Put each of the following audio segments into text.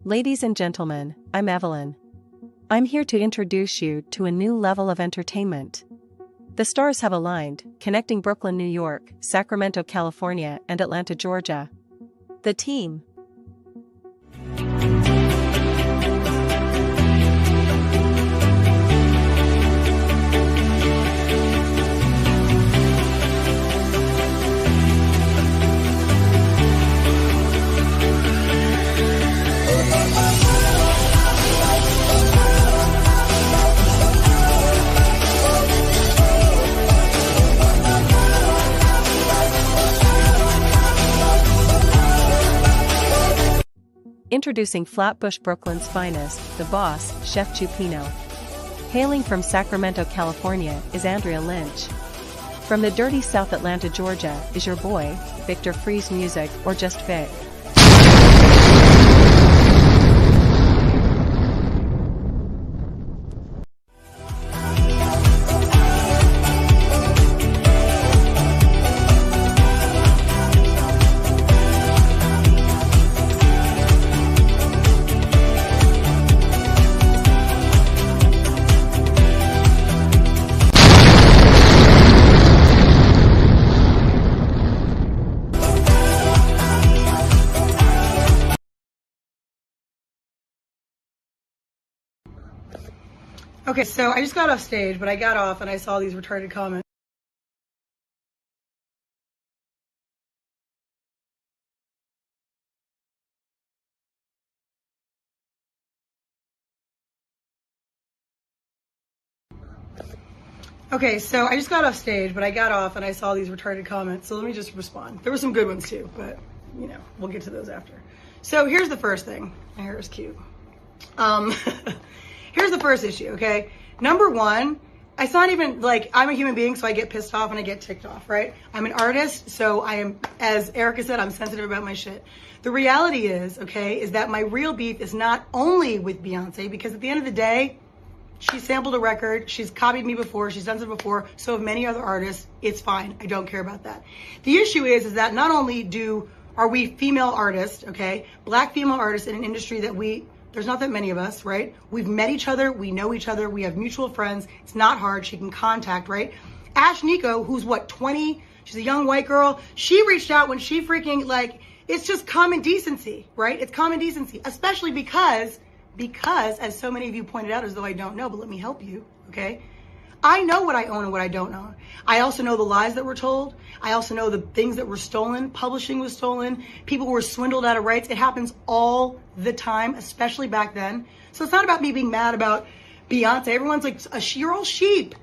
Ladies and gentlemen, I'm Evelyn. I'm here to introduce you to a new level of entertainment. The stars have aligned, connecting Brooklyn, New York, Sacramento, California, and Atlanta, Georgia. The team. Introducing Flatbush, Brooklyn's finest, the boss, Chef Chupino. Hailing from Sacramento, California, is Andrea Lynch. From the dirty South Atlanta, Georgia, is your boy, Victor Freeze Music, or just Vic. Okay, so I just got off stage, but I got off and I saw these retarded comments. Okay, so I just got off stage, but I got off and I saw these retarded comments, so let me just respond. There were some good ones too, but, you know, we'll get to those after. So here's the first thing. My hair is cute. Here's the first issue, okay? Number one, it's not even like I'm a human being, so I get pissed off and I get ticked off, right? I'm an artist, so I am, as Erica said, I'm sensitive about my shit. The reality is, okay, is that my real beef is not only with Beyonce, because at the end of the day, she sampled a record, she's copied me before, she's done it before, so have many other artists. It's fine, I don't care about that. The issue is that not only are we female artists, okay, black female artists in an industry that there's not that many of us, right? We've met each other, we know each other, we have mutual friends. It's not hard, she can contact, right? Ash Nico, who's what, 20? She's a young white girl. She reached out when she freaking, like, it's just common decency, right? It's common decency, especially because, as so many of you pointed out, as though I don't know, but let me help you, okay? I know what I own and what I don't own. I also know the lies that were told. I also know the things that were stolen. Publishing was stolen. People were swindled out of rights. It happens all the time, especially back then. So it's not about me being mad about Beyonce. Everyone's like, you're all sheep.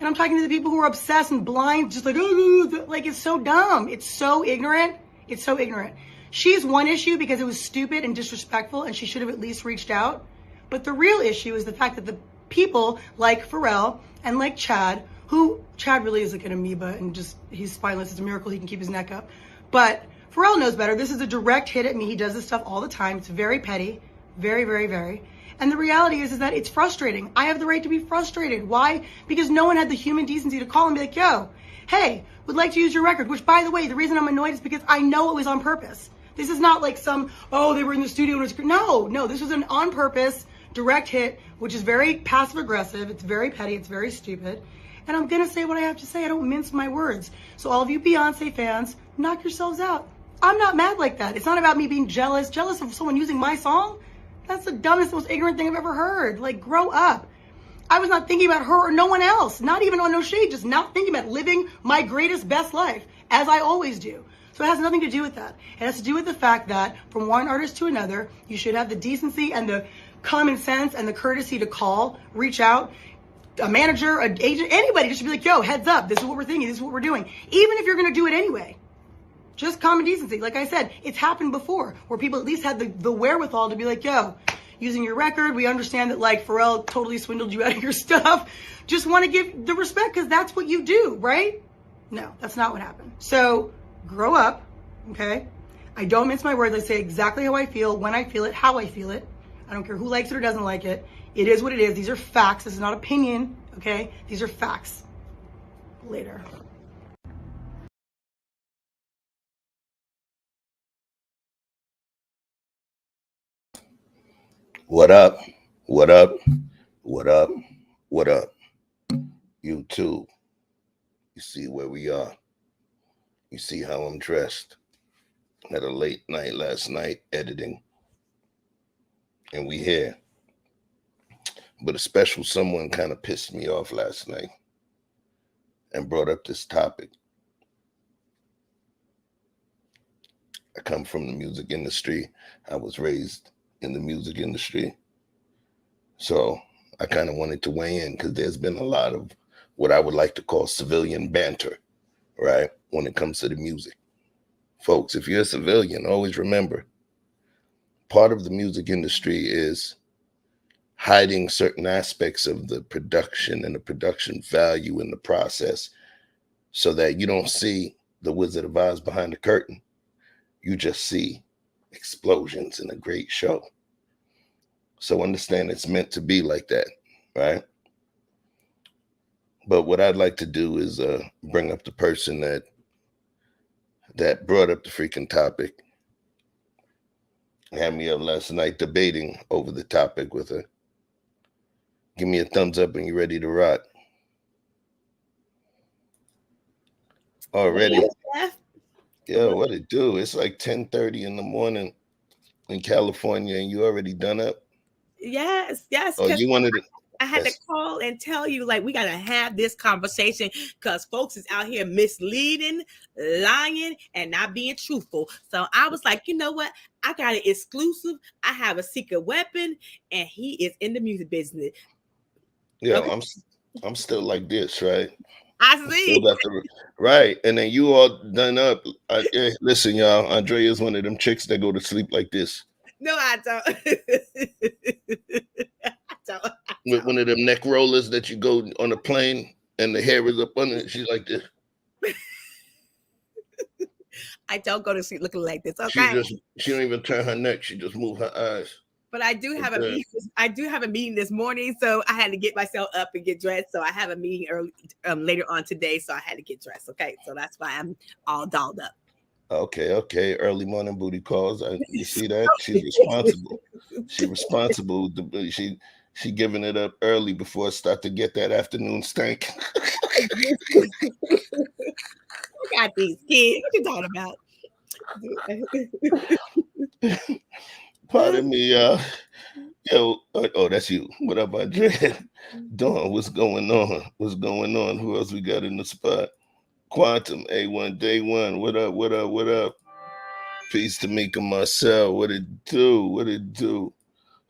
And I'm talking to the people who are obsessed and blind, just like, oh, like, it's so dumb. It's so ignorant. It's so ignorant. She's one issue because it was stupid and disrespectful and she should have at least reached out. But the real issue is the fact that the people like Pharrell and like Chad really is like an amoeba and just, he's spineless. It's a miracle he can keep his neck up. But Pharrell knows better. This is a direct hit at me. He does this stuff all the time. It's very petty. Very, very, very. And the reality is that it's frustrating. I have the right to be frustrated. Why? Because no one had the human decency to call and be like, yo, hey, would like to use your record. Which, by the way, the reason I'm annoyed is because I know it was on purpose. This is not like they were in the studio and it was, no, this was an on purpose direct hit, which is very passive aggressive. It's very petty. It's very stupid. And I'm going to say what I have to say. I don't mince my words. So all of you Beyonce fans, knock yourselves out. I'm not mad like that. It's not about me being jealous of someone using my song. That's the dumbest, most ignorant thing I've ever heard. Like, grow up. I was not thinking about her or no one else. Not even on no shade, just not thinking about living my greatest, best life, as I always do. So it has nothing to do with that. It has to do with the fact that from one artist to another, you should have the decency and the common sense and the courtesy to call, reach out, a manager, an agent, anybody just be like, yo, heads up, this is what we're thinking, this is what we're doing. Even if you're going to do it anyway. Just common decency. Like I said, it's happened before where people at least had the wherewithal to be like, yo, using your record, we understand that like Pharrell totally swindled you out of your stuff. Just want to give the respect because that's what you do, right? No, that's not what happened. So grow up, okay? I don't mince my words. I say exactly how I feel, when I feel it, how I feel it. I don't care who likes it or doesn't like it. It is what it is. These are facts. This is not opinion, okay? These are facts. Later. What up? What up? What up? What up? YouTube. You see where we are. You see how I'm dressed. Had a late night last night editing. And we here. But a special someone kind of pissed me off last night and brought up this topic. I come from the music industry. I was raised in the music industry. So I kind of wanted to weigh in because there's been a lot of what I would like to call civilian banter, right? When it comes to the music. Folks, if you're a civilian, always remember, part of the music industry is hiding certain aspects of the production and the production value in the process so that you don't see the Wizard of Oz behind the curtain. You just see explosions in a great show. So understand it's meant to be like that, right? But what I'd like to do is bring up the person that brought up the freaking topic. Had me up last night debating over the topic with her. Give me a thumbs up when you're ready to rock. Already. Yo, what it do? It's like 10:30 in the morning in California and you already done up? Yes. Oh, you wanted to... I had to call and tell you, like, we got to have this conversation because folks is out here misleading, lying, and not being truthful. So I was like, you know what? I got an exclusive. I have a secret weapon, and he is in the music business. Yeah, okay. I'm still like this, right? I see. Right. And then you all done up. Listen, y'all, Andrea is one of them chicks that go to sleep like this. No, I don't. With one of them neck rollers that you go on a plane and the hair is up under it. She's like this. I don't go to sleep looking like this. Okay. She don't even turn her neck. She just move her eyes. But I do have a meeting. I do have a meeting this morning, so I had to get myself up and get dressed. So I have a meeting early later on today, so I had to get dressed. Okay, so that's why I'm all dolled up. Okay. Early morning booty calls. You see that? She's responsible. She's responsible. She giving it up early before it start to get that afternoon stank. You got these kids. What you talking about? Pardon me, yo. Oh, that's you. What up, Andrea? Dawn, what's going on? What's going on? Who else we got in the spot? Quantum, A1, Day One. What up? Peace to Mika Marcel. What it do?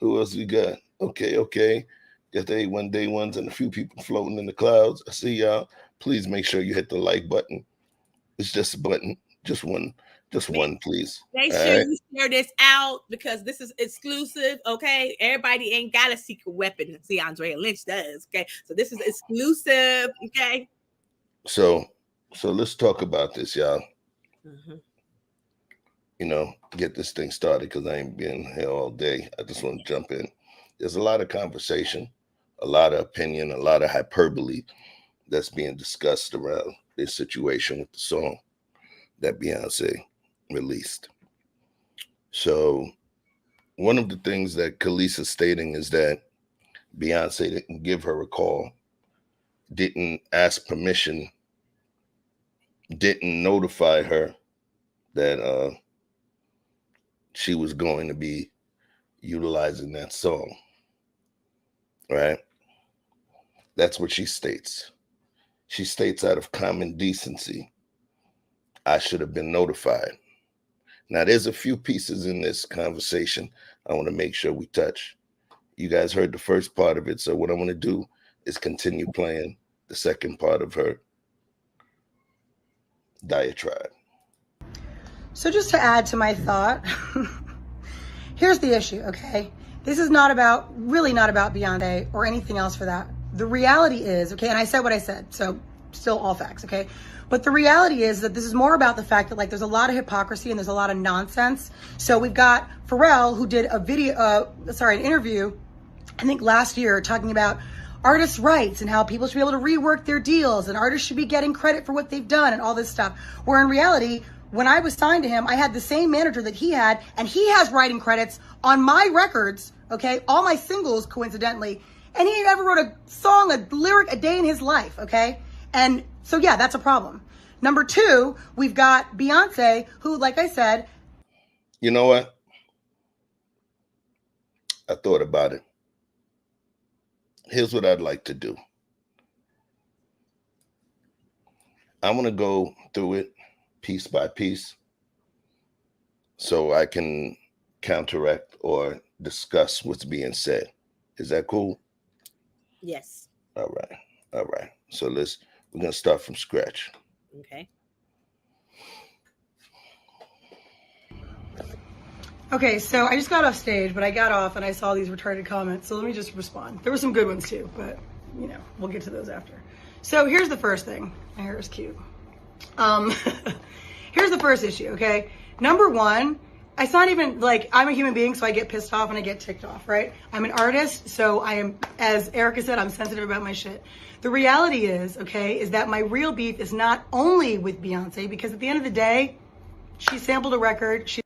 Who else we got? Okay. Got the A1, Day Ones and a few people floating in the clouds. I see y'all. Please make sure you hit the like button. It's just a button. Just one, please. Make sure you share this out because this is exclusive, okay? Everybody ain't got a secret weapon. See, Andrea Lynch does, okay? So this is exclusive, okay? So let's talk about this, y'all. Mm-hmm. You know, get this thing started because I ain't been here all day. I just want to jump in. There's a lot of conversation, a lot of opinion, a lot of hyperbole that's being discussed around this situation with the song that Beyonce released. So one of the things that Kelis is stating is that Beyonce didn't give her a call, didn't ask permission, didn't notify her that she was going to be utilizing that song, right? That's what she states. She states out of common decency, I should have been notified. Now, there's a few pieces in this conversation I want to make sure we touch. You guys heard the first part of it, so what I want to do is continue playing the second part of her diatribe. So just to add to my thought, here's the issue, okay? This is really not about Beyonce or anything else for that. The reality is, okay, and I said what I said, so still all facts, okay? But the reality is that this is more about the fact that, like, there's a lot of hypocrisy and there's a lot of nonsense. So we've got Pharrell, who did an interview, I think last year, talking about artists' rights and how people should be able to rework their deals and artists should be getting credit for what they've done and all this stuff. Where in reality, when I was signed to him, I had the same manager that he had, and he has writing credits on my records, okay? All my singles, coincidentally. And he ever wrote a song, a lyric a day in his life, okay? And so, yeah, that's a problem. Number two, we've got Beyonce, who, like I said... You know what? I thought about it. Here's what I'd like to do. I want to go through it piece by piece so I can counteract or discuss what's being said. Is that cool? Yes. All right. All right. So we're going to start from scratch. Okay. Okay, so I just got off stage, but I got off and I saw these retarded comments. So let me just respond. There were some good ones too, but you know, we'll get to those after. So here's the first thing. My hair is cute. Here's the first issue, okay? Number one, it's not even like I'm a human being, so I get pissed off and I get ticked off, right? I'm an artist, so I am, as Erica said, I'm sensitive about my shit. The reality is, okay, is that my real beef is not only with Beyonce, because at the end of the day, she sampled a record, she's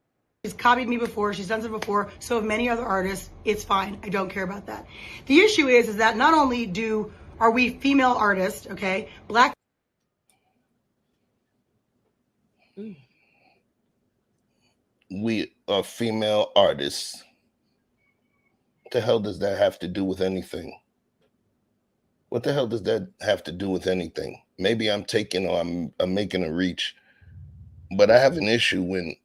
copied me before, she's done it before, so have many other artists. It's fine. I don't care about that. The issue is that not only are we female artists, okay, black. We are female artists. What the hell does that have to do with anything? What the hell does that have to do with anything? Maybe I'm making a reach, but I have an issue when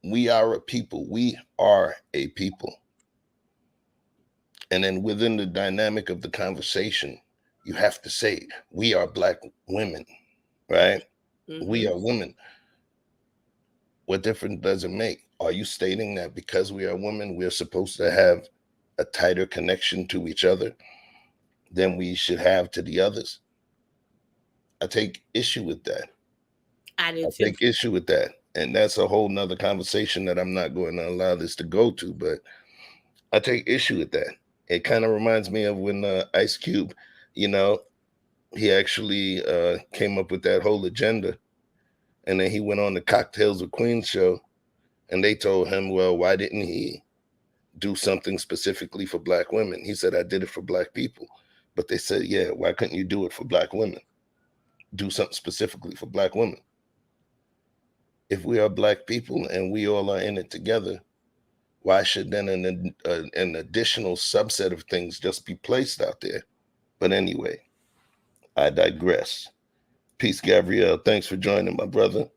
we are a people. We are a people. And then within the dynamic of the conversation, you have to say, we are Black women, right? Mm-hmm. We are women. What difference does it make? Are you stating that because we are women, we're supposed to have a tighter connection to each other than we should have to the others? I take issue with that. I do too. Take issue with that. And that's a whole nother conversation that I'm not going to allow this to go to, but I take issue with that. It kind of reminds me of when Ice Cube, you know, he actually came up with that whole agenda. And then he went on the Cocktails with Queens show, and they told him, well, why didn't he do something specifically for Black women? He said, I did it for Black people. But they said, yeah, why couldn't you do it for Black women? Do something specifically for Black women. If we are Black people and we all are in it together, why should then an additional subset of things just be placed out there? But anyway, I digress. Peace, Gabrielle. Thanks for joining, my brother.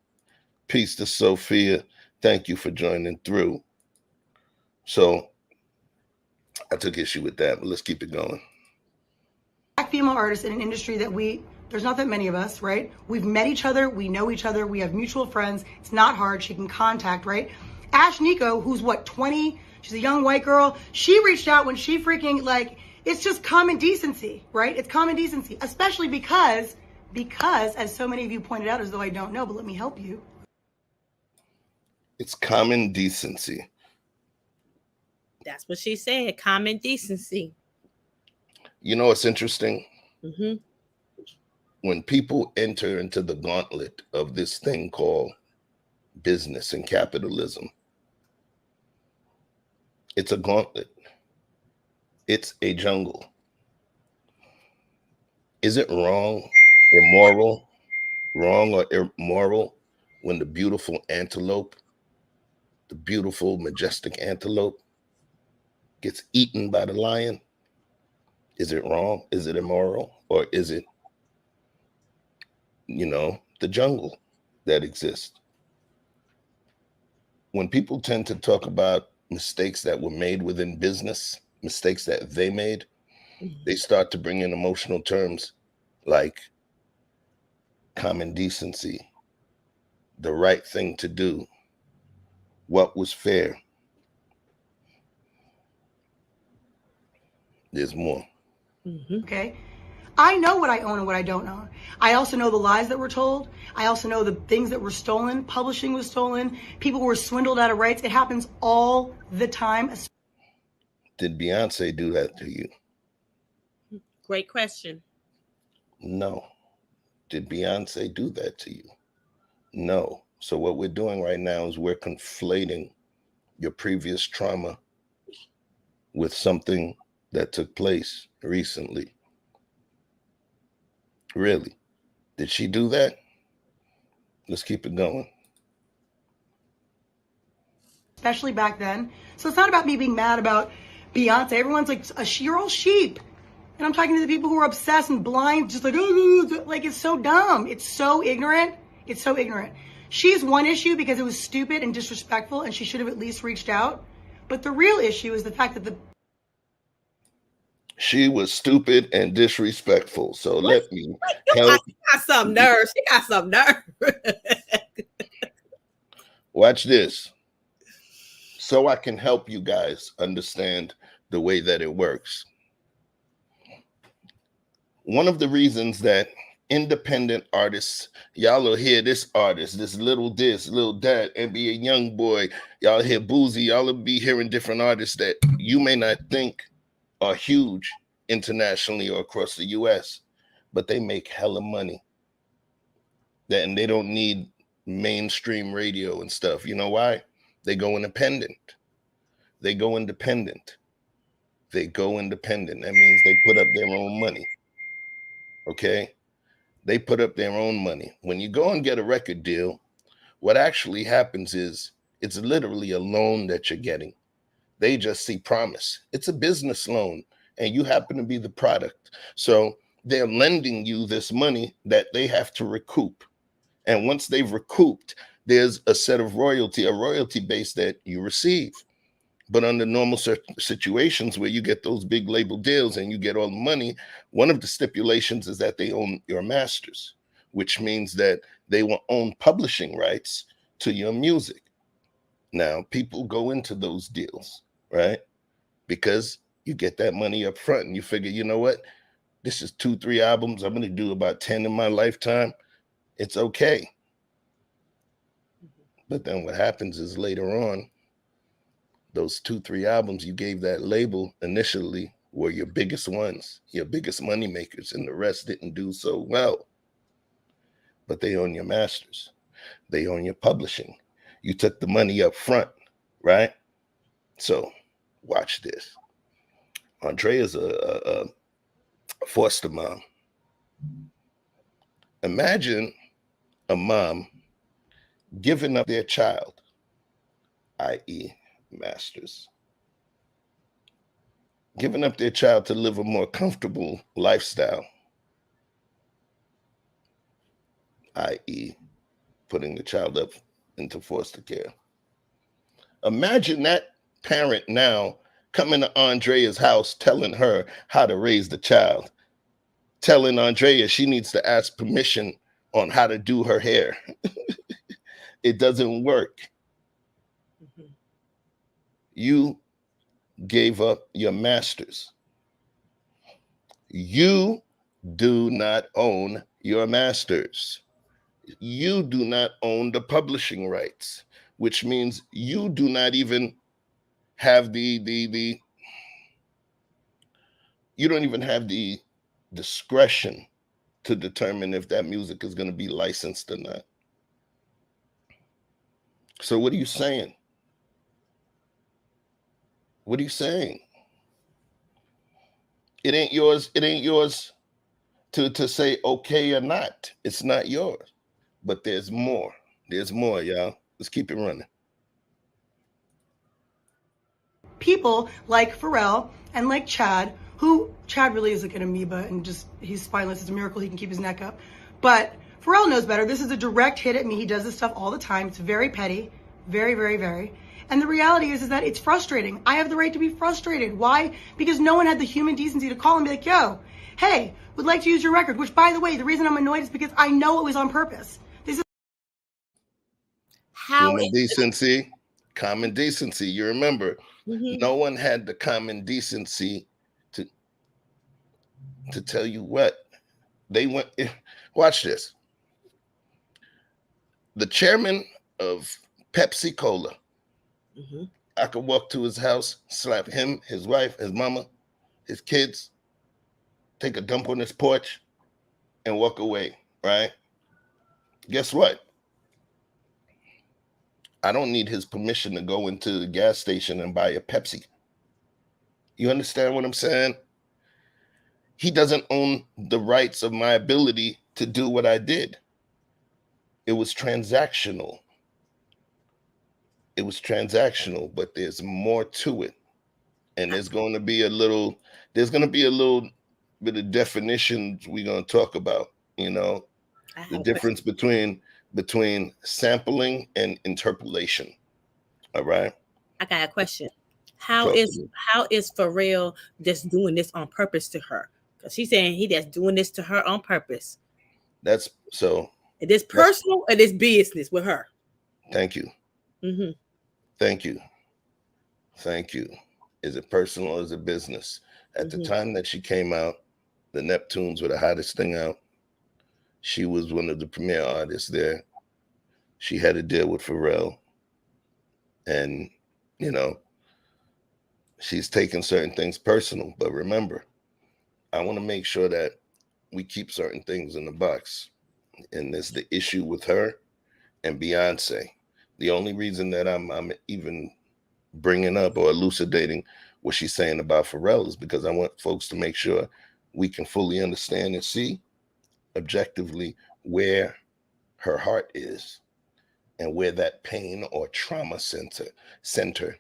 Peace to Sophia. Thank you for joining through. So I took issue with that, but let's keep it going. Black female artists in an industry that there's not that many of us, right? We've met each other. We know each other. We have mutual friends. It's not hard. She can contact, right? Ash Nico, who's 20? She's a young white girl. She reached out when she freaking, it's just common decency, right? It's common decency, especially because, as so many of you pointed out, as though I don't know, but let me help you. It's common decency. That's what she said, common decency. You know what's interesting? Mm-hmm. When people enter into the gauntlet of this thing called business and capitalism, it's a gauntlet. It's a jungle. Is it wrong or immoral when the beautiful antelope, the beautiful, majestic antelope gets eaten by the lion? Is it wrong? Is it immoral? Or is it, the jungle that exists? When people tend to talk about mistakes that were made within business, mistakes that they made, they start to bring in emotional terms like common decency, the right thing to do, what was fair. There's more. Mm-hmm. Okay. I know what I own and what I don't own. I also know the lies that were told. I also know the things that were stolen. Publishing was stolen. People were swindled out of rights. It happens all the time. Did Beyonce do that to you? Great question. No. Did Beyonce do that to you? No. So what we're doing right now is we're conflating your previous trauma with something that took place recently? Really? Did she do that? Let's keep it going. Especially back then. So it's not about me being mad about Beyonce. Everyone's like, you're all sheep. And I'm talking to the people who are obsessed and blind, just like, oh, like it's so dumb. It's so ignorant. It's so ignorant. She's one issue because it was stupid and disrespectful and she should have at least reached out. But the real issue is the fact that she was stupid and disrespectful. So let me help. She got some nerve. She got some nerve. Watch this. So I can help you guys understand the way that it works. One of the reasons that independent artists, y'all will hear this artist, this, little that, and be a young boy. Y'all hear Boozy. Y'all will be hearing different artists that you may not think are huge internationally or across the US, but they make hella money. And they don't need mainstream radio and stuff. You know why? They go independent. They go independent. They go independent. That means they put up their own money. Okay? They put up their own money. When you go and get a record deal, what actually happens is it's literally a loan that you're getting. They just see promise. It's a business loan, and you happen to be the product. So they're lending you this money that they have to recoup. And once they've recouped, there's a set of royalty, a royalty base that you receive. But under normal situations where you get those big label deals and you get all the money, one of the stipulations is that they own your masters, which means that they will own publishing rights to your music. Now, people go into those deals, right? Because you get that money up front and you figure, you know what? This is 2-3 albums. I'm going to do about 10 in my lifetime. It's okay. But then what happens is later on, those 2-3 albums you gave that label initially were your biggest ones, your biggest money makers, and the rest didn't do so well. But they own your masters. They own your publishing. You took the money up front, right? So watch this. Andrea's a foster mom. Imagine a mom giving up their child, i.e., masters, giving up their child to live a more comfortable lifestyle, i.e., putting the child up into foster care. Imagine that parent now coming to Andrea's house telling her how to raise the child, telling Andrea she needs to ask permission on how to do her hair. It doesn't work. Mm-hmm. You gave up your masters. You do not own your masters. You do not own the publishing rights, which means you do not even have you don't even have the discretion to determine if that music is going to be licensed or not. So what are you saying? What are you saying? It ain't yours. It ain't yours to say okay or not. It's not yours. But there's more. There's more, y'all. Let's keep it running. People like Pharrell and like Chad, who Chad really is like an amoeba and just he's spineless. It's a miracle he can keep his neck up. But Pharrell knows better. This is a direct hit at me. He does this stuff all the time. It's very petty. Very, very, very. And the reality is that it's frustrating. I have the right to be frustrated. Why? Because no one had the human decency to call and be like, yo, hey, would like to use your record. Which, by the way, the reason I'm annoyed is because I know it was on purpose. This is human decency, common decency. You remember, no one had the common decency to tell you what. They went, watch this. The chairman of Pepsi Cola, I could walk to his house, slap him, his wife, his mama, his kids, take a dump on his porch, and walk away, right? Guess what? I don't need his permission to go into the gas station and buy a Pepsi. You understand what I'm saying? He doesn't own the rights of my ability to do what I did. It was transactional. It was transactional, but there's more to it. And there's going to be a little bit of definitions we're going to talk about, the difference between sampling and interpolation. All right. I got a question. How is Pharrell just doing this on purpose to her? Because she's saying he just doing this to her on purpose. That's so. It is personal and it's business with her. Thank you. Mm-hmm. Thank you. Thank you. Is it personal or is it business? At the time that she came out, the Neptunes were the hottest thing out. She was one of the premier artists there. She had a deal with Pharrell. And, she's taking certain things personal. But remember, I want to make sure that we keep certain things in the box. And there's the issue with her and Beyonce. The only reason that I'm even bringing up or elucidating what she's saying about Pharrell is because I want folks to make sure we can fully understand and see objectively where her heart is and where that pain or trauma center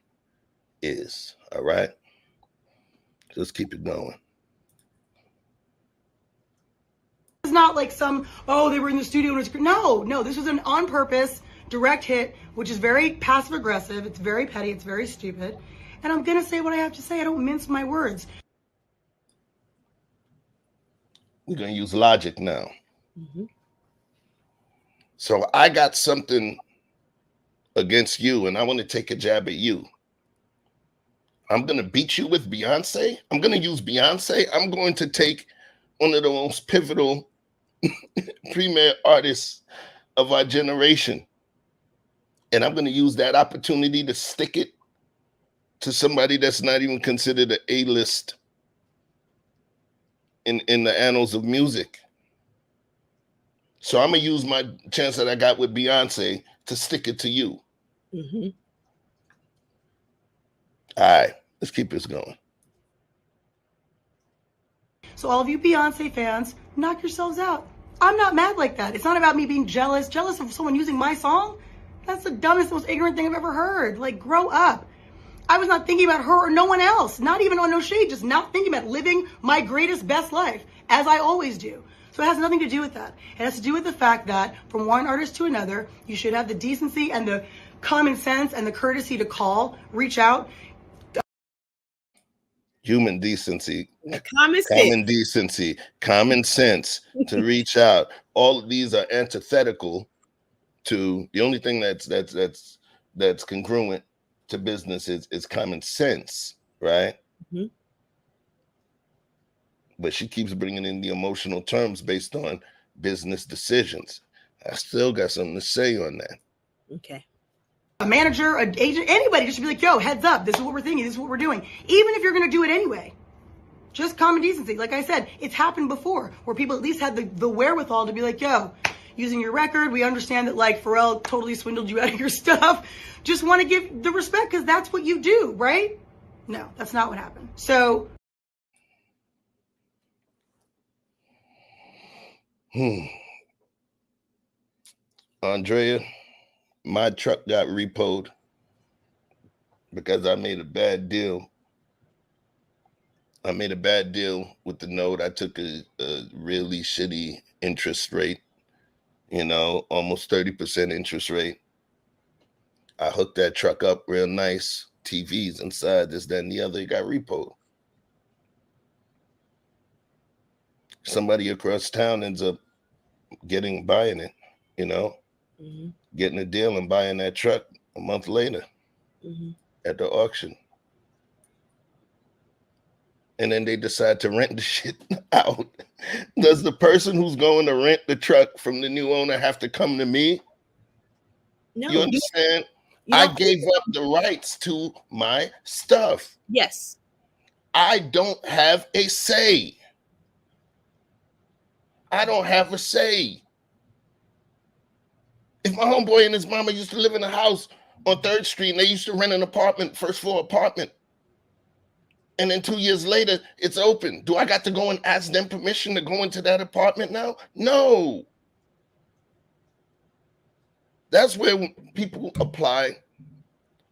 is. All right. Let's keep it going. It's not like they were in the studio. No, this was an on purpose direct hit, which is very passive aggressive. It's very petty. It's very stupid. And I'm going to say what I have to say. I don't mince my words. We're going to use logic now. Mm-hmm. So I got something against you, and I want to take a jab at you. I'm going to beat you with Beyonce. I'm going to use Beyonce. I'm going to take one of the most pivotal premier artists of our generation. And I'm going to use that opportunity to stick it to somebody that's not even considered an A-list in the annals of music. So I'm going to use my chance that I got with Beyonce to stick it to you. Mm-hmm. All right, let's keep this going. So all of you Beyonce fans, knock yourselves out. I'm not mad like that. It's not about me being jealous of someone using my song. That's the dumbest, most ignorant thing I've ever heard. Like, grow up. I was not thinking about her or no one else. Not even on no shade, just not thinking about living my greatest, best life, as I always do. So it has nothing to do with that. It has to do with the fact that from one artist to another, you should have the decency and the common sense and the courtesy to call, reach out. Human decency, common decency, common sense to reach out. All of these are antithetical to the only thing that's congruent to business is common sense, right? Mm-hmm. But she keeps bringing in the emotional terms based on business decisions. I still got something to say on that. Okay. A manager, an agent, anybody just be like, yo, heads up, this is what we're thinking, this is what we're doing. Even if you're going to do it anyway. Just common decency. Like I said, it's happened before where people at least had the wherewithal to be like, yo, using your record, we understand that like Pharrell totally swindled you out of your stuff. Just want to give the respect because that's what you do, right? No, that's not what happened. So. Andrea, my truck got repoed because I made a bad deal. I made a bad deal with the note. I took a really shitty interest rate, almost 30% interest rate. I hooked that truck up real nice, TVs inside, this, that, and the other. It got repoed. Somebody across town ends up buying it, mm-hmm. getting a deal and buying that truck a month later mm-hmm. at the auction. And then they decide to rent the shit out. Does the person who's going to rent the truck from the new owner have to come to me? No. You understand? I gave up the rights to my stuff. Yes. I don't have a say. I don't have a say. If my homeboy and his mama used to live in a house on 3rd Street and they used to rent an apartment, first floor apartment, And then 2 years later, it's open. Do I got to go and ask them permission to go into that apartment now? No. That's where people apply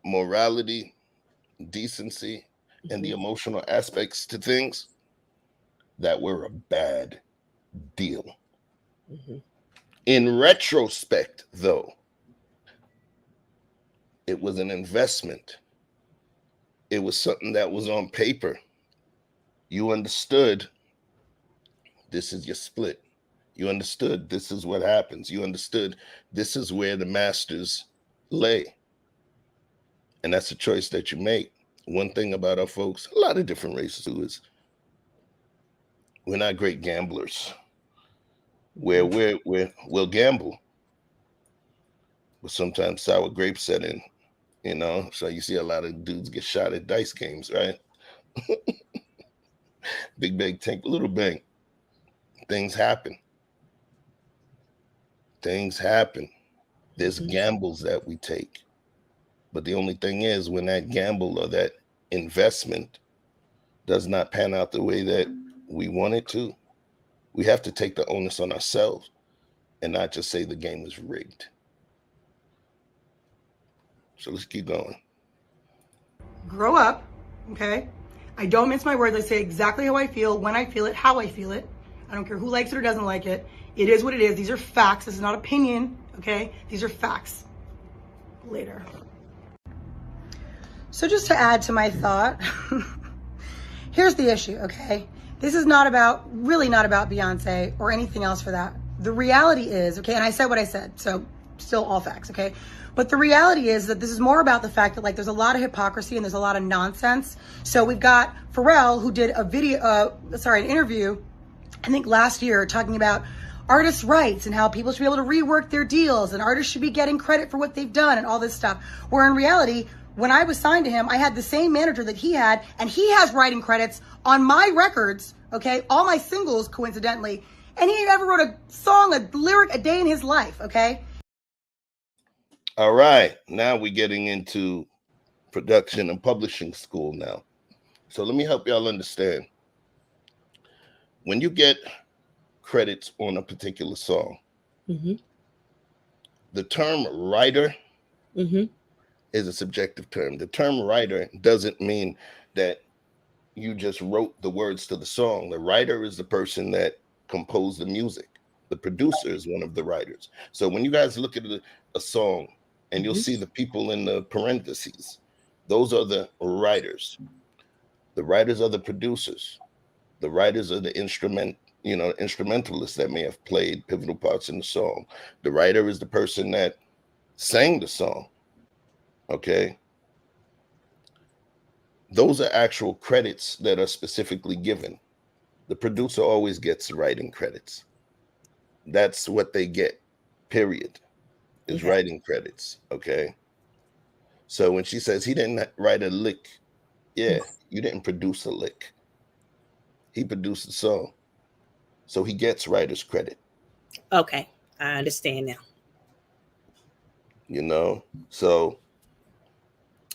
morality, decency, and the emotional aspects to things that were a bad deal. In retrospect, though, it was an investment. It was something that was on paper. You understood this is your split. You understood this is what happens. You understood this is where the masters lay. And that's a choice that you make. One thing about our folks, a lot of different races too, is we're not great gamblers. We'll gamble, but sometimes sour grapes set in, you know. So you see a lot of dudes get shot at dice games, right? Big bang, tank, little bang. Things happen. Things happen. There's gambles that we take. But the only thing is, when that gamble or that investment does not pan out the way that we want it to, we have to take the onus on ourselves and not just say the game is rigged. So let's keep going. Grow up, okay? I don't mince my words. I say exactly how I feel, when I feel it, how I feel it. I don't care who likes it or doesn't like it. It is what it is. These are facts. This is not opinion, okay? These are facts. Later. So just to add to my thought, here's the issue, okay? This is really not about Beyonce or anything else for that. The reality is, okay, and I said what I said, so still all facts, okay? But the reality is that this is more about the fact that, like, there's a lot of hypocrisy and there's a lot of nonsense. So we've got Pharrell, who did an interview, I think last year, talking about artists' rights and how people should be able to rework their deals and artists should be getting credit for what they've done and all this stuff. Where in reality, when I was signed to him, I had the same manager that he had, and he has writing credits on my records, okay? All my singles, coincidentally. And he never wrote a song, a lyric a day in his life, okay? All right, now we're getting into production and publishing school now. So let me help y'all understand. When you get credits on a particular song, the term writer is a subjective term. The term writer doesn't mean that you just wrote the words to the song. The writer is the person that composed the music. The producer is one of the writers. So when you guys look at a song and you'll see the people in the parentheses, those are the writers. The writers are the producers. The writers are the instrumentalists that may have played pivotal parts in the song. The writer is the person that sang the song. Okay. Those are actual credits that are specifically given. The producer always gets writing credits. That's what they get, period, is writing credits. Okay. So when she says he didn't write a lick, you didn't produce a lick. He produced the song. So he gets writer's credit. Okay. I understand now. You know, so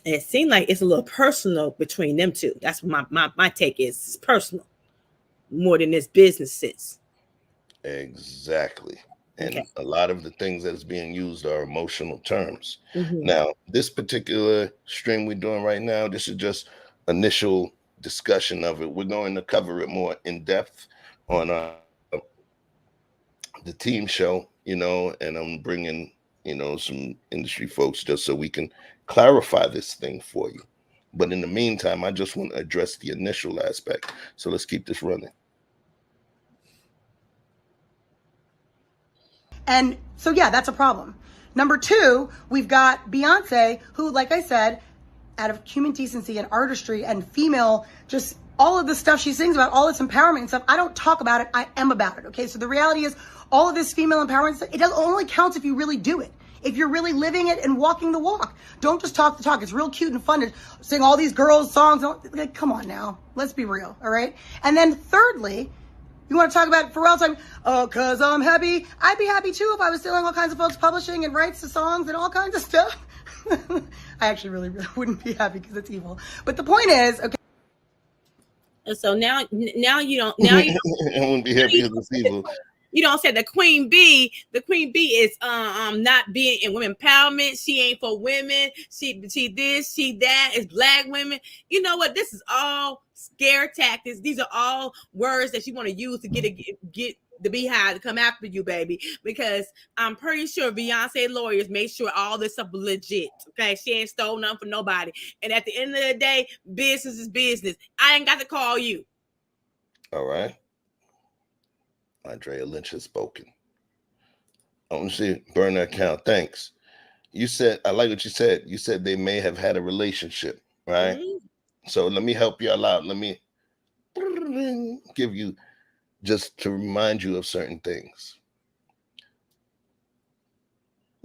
it seemed like it's a little personal between them two. That's my take is it's personal more than this business is. Exactly. And a lot of the things that is being used are emotional terms. Now, this particular stream we're doing right now, this is just initial discussion of it. We're going to cover it more in depth on the team show, you know, and I'm bringing, you know, some industry folks just so we can clarify this thing for you. But in the meantime, I just want to address the initial aspect. So let's keep this running. And so, yeah, that's a problem. Number two, we've got Beyonce, who, like I said, out of human decency and artistry and female, just all of the stuff she sings about, all this empowerment and stuff, I don't talk about it, I am about it, okay? So the reality is, all of this female empowerment stuff, it only counts if you really do it. If you're really living it and walking the walk. Don't just talk the talk. It's real cute and fun to sing all these girls' songs. Like, come on now. Let's be real, all right? And then thirdly, you want to talk about Pharrell talking, oh, because I'm happy. I'd be happy too if I was stealing all kinds of folks' publishing and rights to songs and all kinds of stuff. I actually really wouldn't be happy because it's evil. But the point is, okay. And so now you don't I wouldn't be happy as this evil. you don't say the queen bee is not being in women empowerment. She ain't for women. She this, she that. It's black women. You know what? This is all scare tactics. These are all words that you want to use to get the beehive to come after you, baby. Because I'm pretty sure Beyonce lawyers made sure all this stuff was legit. Okay, she ain't stole nothing from nobody. And at the end of the day, business is business. I ain't got to call you. All right. Andrea Lynch has spoken. I want to see burn that account. Thanks. You said, I like what you said. You said they may have had a relationship, right? Mm-hmm. So let me help y'all out. Let me give you, just to remind you of certain things.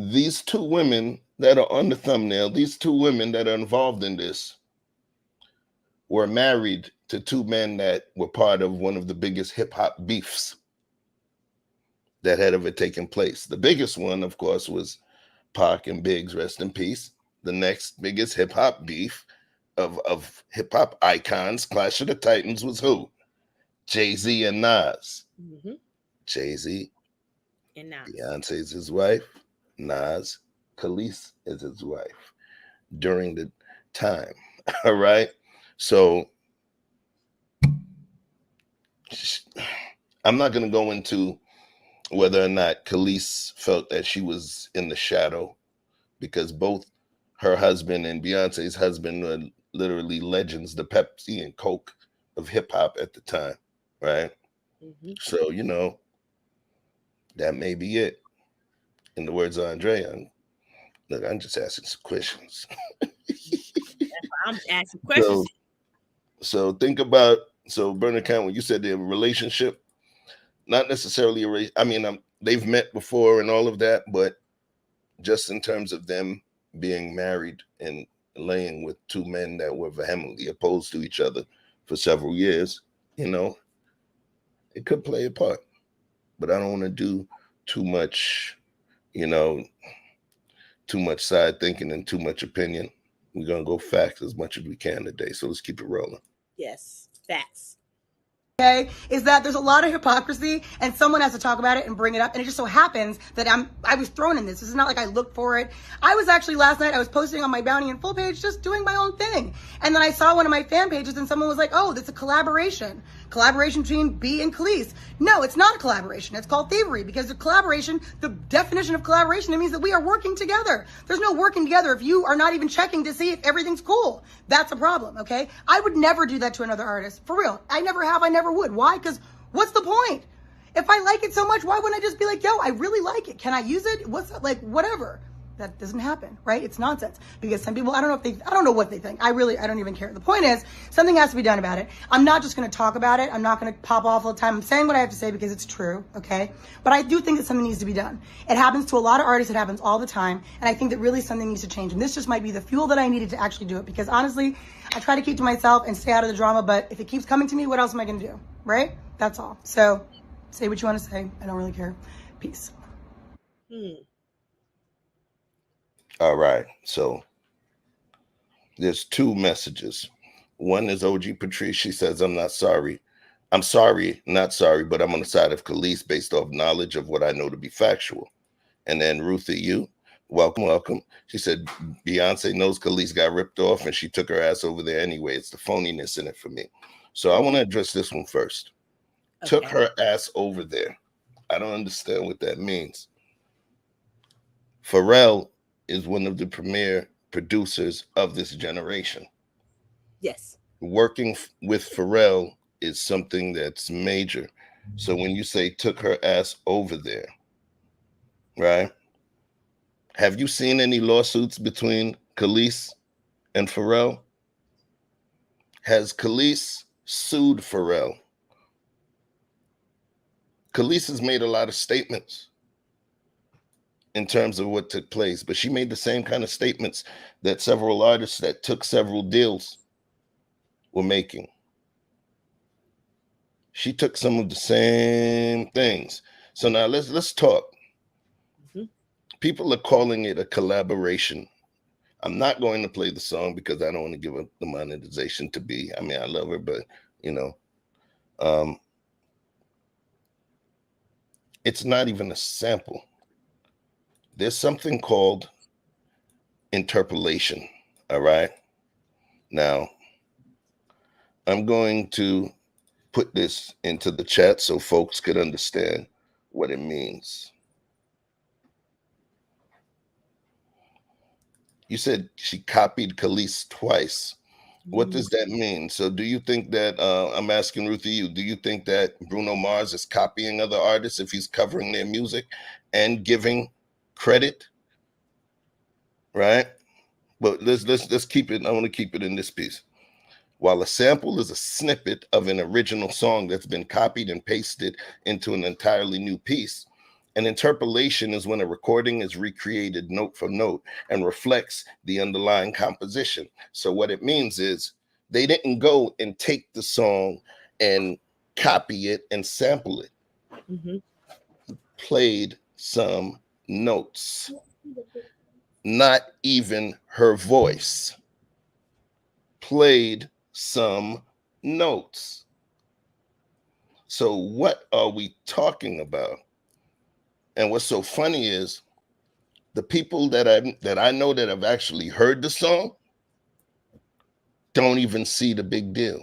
These two women that are on the thumbnail, these two women that are involved in this, were married to two men that were part of one of the biggest hip hop beefs that had ever taken place. The biggest one, of course, was Pac and Biggs, rest in peace. The next biggest hip hop beef of hip hop icons, Clash of the Titans, was who? Jay-Z and Nas. Mm-hmm. Jay-Z and Nas. Beyonce's his wife. Nas, Kelis is his wife during the time. All right. So I'm not going to go into whether or not Kelis felt that she was in the shadow, because both her husband and Beyonce's husband were literally legends, the Pepsi and Coke of hip hop at the time, right? Mm-hmm. So, you know, that may be it. In the words of Andrea, look, I'm just asking some questions. I'm asking questions. So think about, Bernard Count, when you said they have a relationship, not necessarily they've met before and all of that, but just in terms of them being married and laying with two men that were vehemently opposed to each other for several years, you know, it could play a part. But I don't want to do too much, too much side thinking and too much opinion. We're going to go facts as much as we can today. So let's keep it rolling. Yes, facts. Okay, is that there's a lot of hypocrisy and someone has to talk about it and bring it up, and it just so happens that I was thrown in this. This is not like I looked for it. I was actually last night, I was posting on my Bounty and Full page, just doing my own thing, and then I saw one of my fan pages and someone was like, oh, that's a collaboration between B and Kelis. No, it's not a collaboration. It's called thievery, because the collaboration, the definition of collaboration, it means that we are working together. There's no working together if you are not even checking to see if everything's cool. That's a problem, okay? I would never do that to another artist, for real. I never have, I never would. Why? Because what's the point? If I like it so much, why wouldn't I just be like, yo, I really like it. Can I use it? What's that? Like, whatever. That doesn't happen, right? It's nonsense, because some people, I don't know what they think. I don't even care. The point is, something has to be done about it. I'm not just going to talk about it. I'm not going to pop off all the time. I'm saying what I have to say because it's true, okay? But I do think that something needs to be done. It happens to a lot of artists. It happens all the time. And I think that really something needs to change. And this just might be the fuel that I needed to actually do it, because honestly, I try to keep to myself and stay out of the drama, but if it keeps coming to me, what else am I going to do, right? That's all. So say what you want to say. I don't really care. Peace. All right, so there's two messages. One is OG Patrice. She says, I'm not sorry. I'm sorry, not sorry, but I'm on the side of Kelis based off knowledge of what I know to be factual. And then Ruthie, you, welcome. She said, Beyonce knows Kelis got ripped off and she took her ass over there anyway. It's the phoniness in it for me. So I want to address this one first. Okay. Took her ass over there. I don't understand what that means. Pharrell is one of the premier producers of this generation. Yes. Working with Pharrell is something that's major. So when you say took her ass over there, right? Have you seen any lawsuits between Kelis and Pharrell? Has Kelis sued Pharrell? Kelis has made a lot of statements in terms of what took place, but she made the same kind of statements that several artists that took several deals were making. She took some of the same things. So now let's talk. Mm-hmm. People are calling it a collaboration. I'm not going to play the song because I don't want to give up the monetization to B. I mean, I love her, but you know. Um, it's not even a sample. There's something called interpolation. All right. Now, I'm going to put this into the chat so folks could understand what it means. You said she copied Kelis twice. What does that mean? So do you think that, I'm asking Ruthie, you, do you think that Bruno Mars is copying other artists if he's covering their music and giving credit? Right? But let's keep it. I want to keep it in this piece. While a sample is a snippet of an original song that's been copied and pasted into an entirely new piece, an interpolation is when a recording is recreated note for note and reflects the underlying composition. So what it means is they didn't go and take the song and copy it and sample it. Played some notes. Not even her voice. Played some notes. So what are we talking about? And what's so funny is the people that I know that have actually heard the song don't even see the big deal.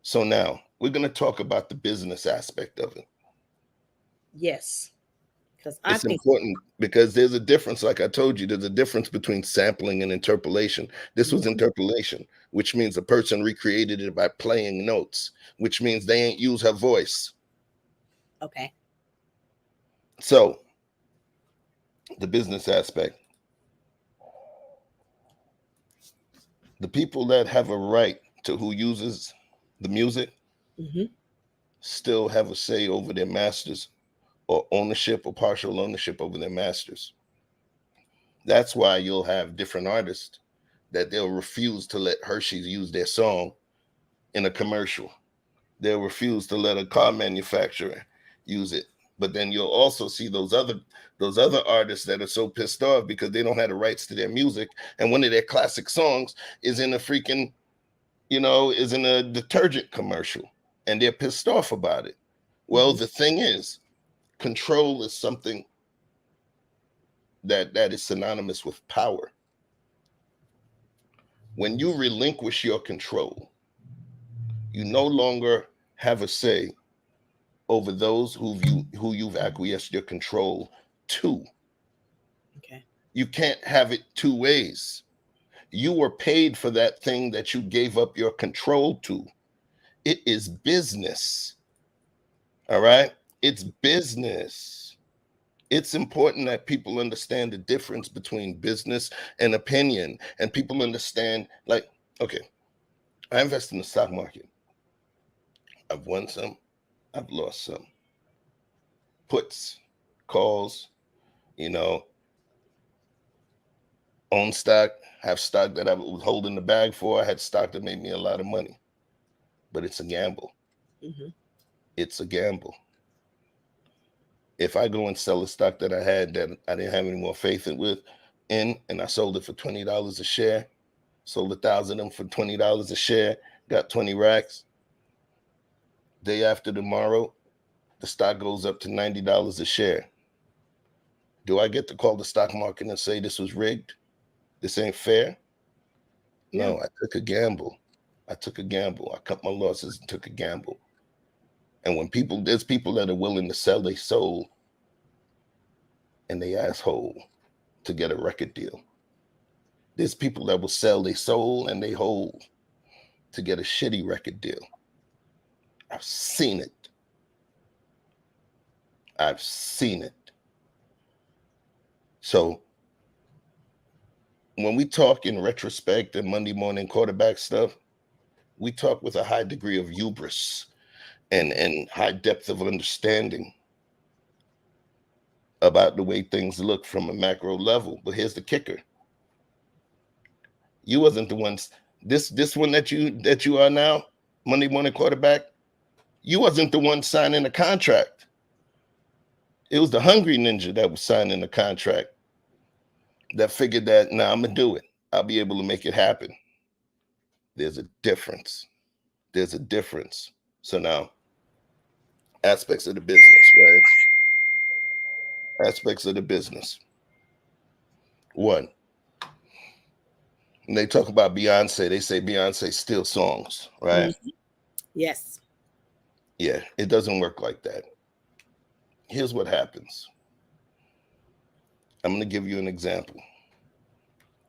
So now we're going to talk about the business aspect of it. Yes. Because it's important because there's a difference. Like I told you, there's a difference between sampling and interpolation. This was interpolation, which means a person recreated it by playing notes, which means they ain't use her voice. Okay. So the business aspect. The people that have a right to who uses the music still have a say over their masters, or ownership or partial ownership over their masters. That's why you'll have different artists that they'll refuse to let Hershey's use their song in a commercial. They'll refuse to let a car manufacturer use it. But then you'll also see those other artists that are so pissed off because they don't have the rights to their music, and one of their classic songs is in a freaking, is in a detergent commercial, and they're pissed off about it. Well, the thing is, control is something that is synonymous with power. When you relinquish your control, you no longer have a say over those who you've acquiesced your control to. Okay. You can't have it two ways. You were paid for that thing that you gave up your control to. It is business. All right? It's business. It's important that people understand the difference between business and opinion, and people understand, like, okay, I invest in the stock market. I've won some, I've lost some. Puts, calls, own stock, have stock that I was holding the bag for. I had stock that made me a lot of money, but it's a gamble. It's a gamble. If I go and sell a stock that I had that I didn't have any more faith in, and I sold it for $20 a share, sold 1,000 of them for $20 a share, got 20 racks. Day after tomorrow, the stock goes up to $90 a share. Do I get to call the stock market and say this was rigged? This ain't fair? No, I took a gamble. I cut my losses and took a gamble. And when there's people that are willing to sell their soul and they asshole to get a record deal. There's people that will sell their soul and they hold to get a shitty record deal. I've seen it. So when we talk in retrospect and Monday morning quarterback stuff, we talk with a high degree of hubris and high depth of understanding about the way things look from a macro level. But here's the kicker. You wasn't the ones, this one that you are now, Monday morning quarterback, you wasn't the one signing the contract. It was the hungry ninja that was signing the contract that figured that, I'm going to do it. I'll be able to make it happen. There's a difference. There's a difference. So now, aspects of the business, right? Aspects of the business. One, when they talk about Beyonce, they say Beyonce steals songs, right? Mhm. Yes. Yeah, it doesn't work like that. Here's what happens. I'm going to give you an example.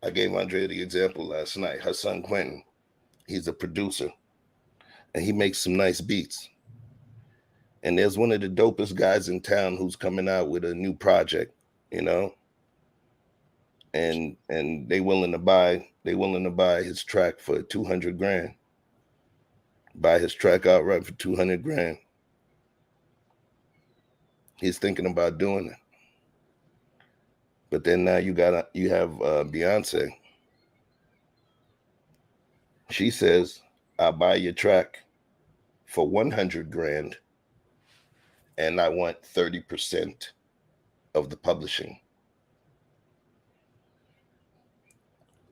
I gave Andrea the example last night. Her son Quentin, he's a producer, and he makes some nice beats. And there's one of the dopest guys in town who's coming out with a new project, you know, and they willing to buy his track for 200 grand. Buy his track outright for 200 grand. He's thinking about doing it. But then now you have Beyonce. She says, I'll buy your track for 100 grand, and I want 30% of the publishing.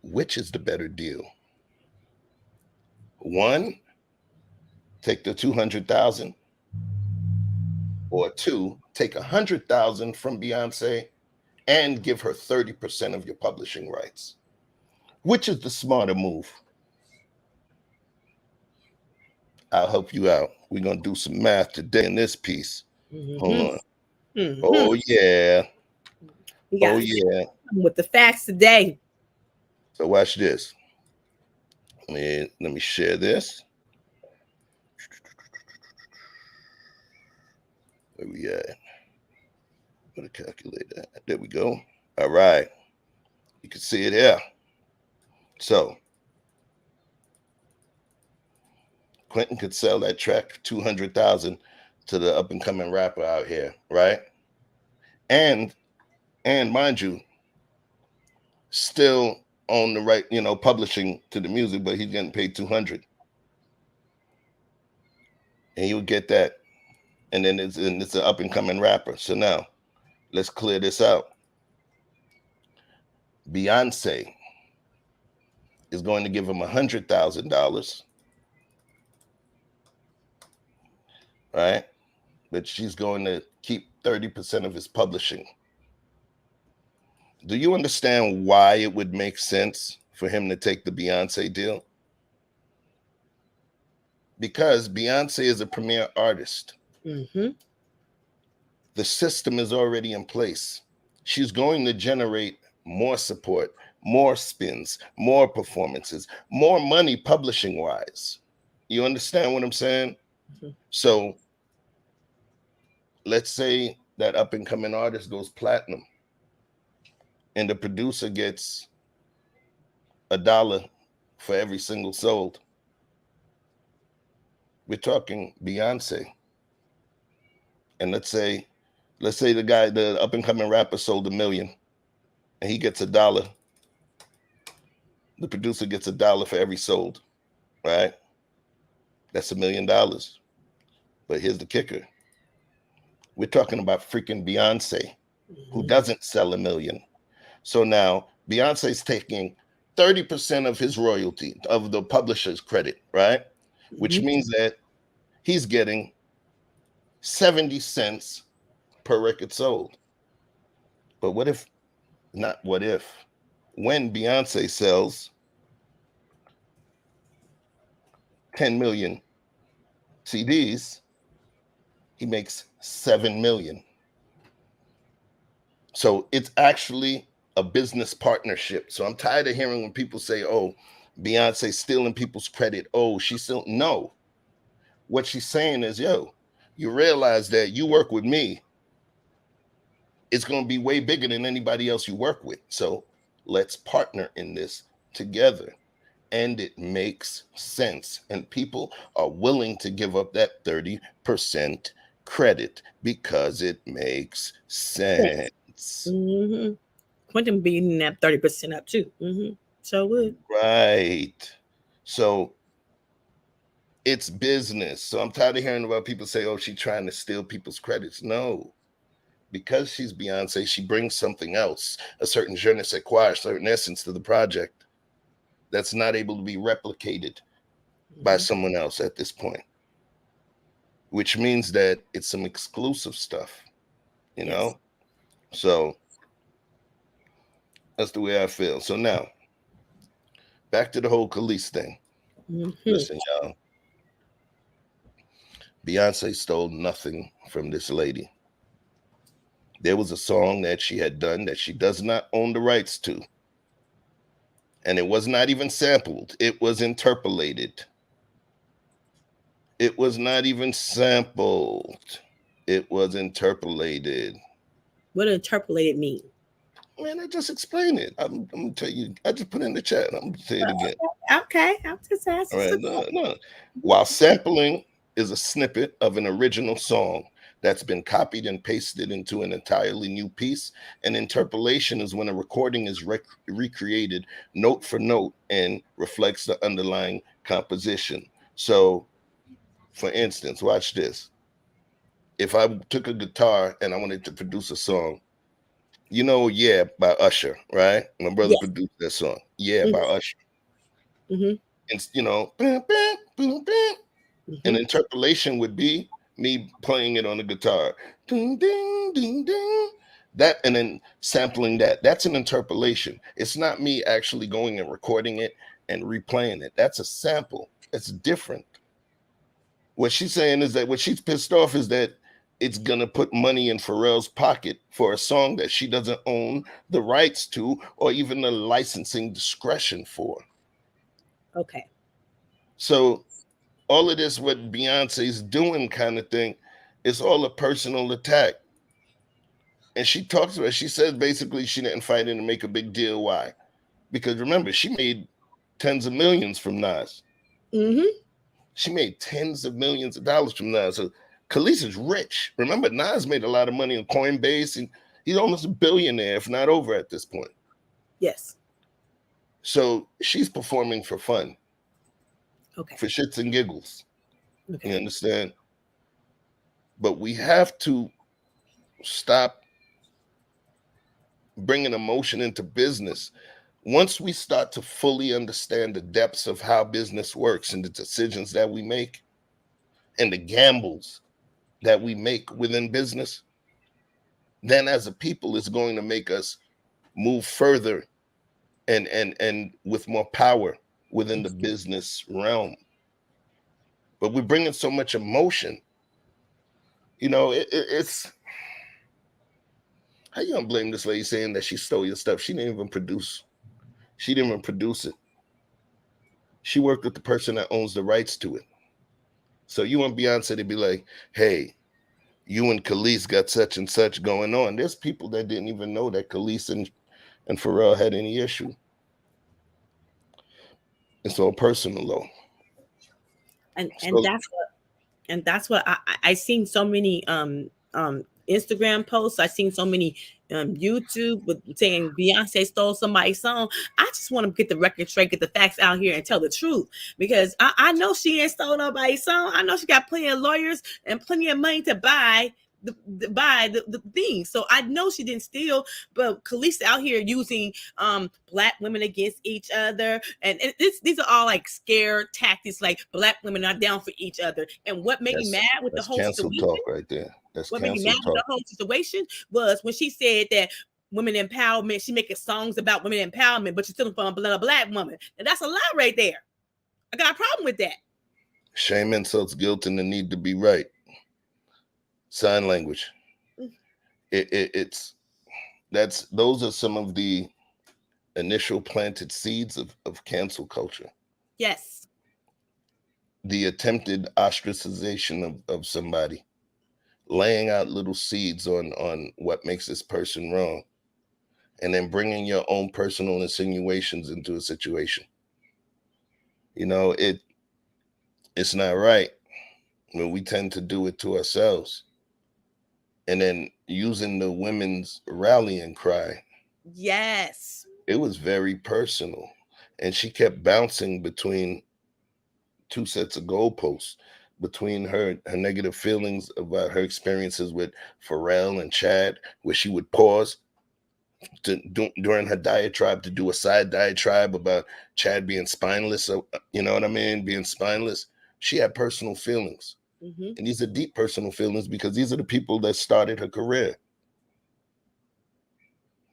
Which is the better deal? One, take the 200,000, or two, take 100,000 from Beyonce and give her 30% of your publishing rights. Which is the smarter move? I'll help you out. We're gonna do some math today in this piece. Mhm. Hold on. Mhm. Oh yeah. We got Oh yeah. with the facts today. So watch this. Let me share this. Where we at? Gonna calculate that. There we go. All right. You can see it here. So Quentin could sell that track for 200,000 to the up and coming rapper out here, right? And mind you, still own the right, publishing to the music, but he's getting paid 200, and he would get that. And then it's an up and coming rapper. So now let's clear this out. Beyonce is going to give him $100,000, right? But she's going to keep 30% of his publishing. Do you understand why it would make sense for him to take the Beyonce deal? Because Beyonce is a premier artist. Mm-hmm. The system is already in place. She's going to generate more support, more spins, more performances, more money publishing wise. You understand what I'm saying? Mm-hmm. So let's say that up and coming artist goes platinum and the producer gets $1 for every single sold. We're talking Beyonce. And let's say the up and coming rapper sold 1 million and he gets $1. The producer gets $1 for every sold, right? That's $1 million. But here's the kicker. We're talking about freaking Beyonce, who doesn't sell 1 million. So now Beyonce's taking 30% of his royalty, of the publisher's credit, right? Which means that he's getting 70 cents per record sold. But when Beyonce sells 10 million CDs, he makes 7 million. So it's actually a business partnership. So I'm tired of hearing when people say, oh, Beyonce's stealing people's credit. Oh, she's still, no. What she's saying is, yo, you realize that you work with me, it's going to be way bigger than anybody else you work with. So let's partner in this together. And it makes sense. And people are willing to give up that 30% credit because it makes sense. Mm-hmm. Quentin beating that 30% up too. Mm-hmm. So good. Right. So it's business. So I'm tired of hearing about people say, oh, she's trying to steal people's credits. No. Because she's Beyonce, she brings something else, a certain je ne sais quoi, a certain essence to the project that's not able to be replicated by someone else at this point, which means that it's some exclusive stuff, you Yes. know? So that's the way I feel. So now, back to the whole Kelis thing. Listen, y'all. Beyonce stole nothing from this lady. There was a song that she had done that she does not own the rights to. And it was not even sampled. It was interpolated. It was not even sampled. It was interpolated. What does interpolated mean? Man, I just explained it. I'm gonna tell you. I just put it in the chat. I'm gonna say it again. Okay, I'm just asking. All right, no. While sampling is a snippet of an original song that's been copied and pasted into an entirely new piece, an interpolation is when a recording is recreated note for note and reflects the underlying composition. So, for instance, watch this. If I took a guitar and I wanted to produce a song, you know, Yeah, by Usher, right? My brother produced that song, Yeah, by Usher. And, you know, an interpolation would be me playing it on the guitar. Ding, ding, ding, ding. That, and then sampling that. That's an interpolation. It's not me actually going and recording it and replaying it. That's a sample. It's different. What she's saying is that what she's pissed off is that it's going to put money in Pharrell's pocket for a song that she doesn't own the rights to or even the licensing discretion for. Okay. So all of this, what Beyonce's doing kind of thing, is all a personal attack. And she talks about it. She says basically she didn't fight in to make a big deal. Why? Because remember, she made tens of millions from Nas. She made tens of millions of dollars from Nas. So Kelis is rich. Remember, Nas made a lot of money on Coinbase, and he's almost a billionaire, if not over at this point. Yes. So she's performing for fun. Okay. For shits and giggles. Okay. You understand? But we have to stop bringing emotion into business. Once we start to fully understand the depths of how business works and the decisions that we make and the gambles that we make within business, then as a people, it's going to make us move further and with more power within the business realm. But we're bringing so much emotion. You know, it's, how you gonna blame this lady saying that she stole your stuff? She didn't even produce. She didn't even produce it. She worked with the person that owns the rights to it. So you want Beyonce to be like, hey, you and Kelis got such and such going on. There's people that didn't even know that Kelis and Pharrell had any issue. It's all personal though. And that's what I seen so many Instagram posts. I seen so many YouTube with saying Beyonce stole somebody's song. I just want to get the record straight, get the facts out here, and tell the truth, because I know she ain't stole nobody's song. I know she got plenty of lawyers and plenty of money to buy the thing. So I know she didn't steal, but Kelis out here using black women against each other, and these are all like scare tactics, like black women are down for each other. And what made me mad with the whole situation, talk right there. That's what made me mad with the whole situation was when she said that women empowerment, she making songs about women empowerment, but she's still from a black woman. And that's a lie right there. I got a problem with that. Shame, insults, guilt, and the need to be right. Sign language. Those are some of the initial planted seeds of cancel culture. Yes. The attempted ostracization of somebody, laying out little seeds on what makes this person wrong, and then bringing your own personal insinuations into a situation. You know, it's not right when we tend to do it to ourselves. And then using the women's rallying cry. Yes. It was very personal. And she kept bouncing between two sets of goalposts, between her negative feelings about her experiences with Pharrell and Chad, where she would pause during her diatribe to do a side diatribe about Chad being spineless. So, you know what I mean? Being spineless. She had personal feelings. Mm-hmm. And these are deep personal feelings because these are the people that started her career.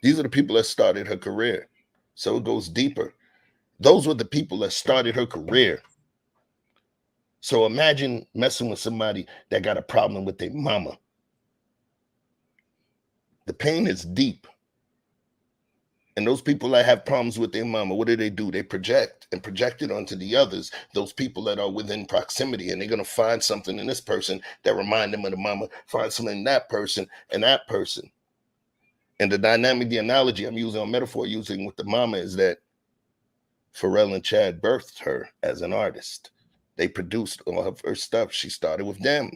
These are the people that started her career. So it goes deeper. Those were the people that started her career. So imagine messing with somebody that got a problem with their mama. The pain is deep. And those people that have problems with their mama, what do? They project and project it onto the others, those people that are within proximity. And they're going to find something in this person that remind them of the mama, find something in that person and that person. And the dynamic, the analogy I'm using, or metaphor using with the mama is that Pharrell and Chad birthed her as an artist. They produced all of her stuff. She started with them.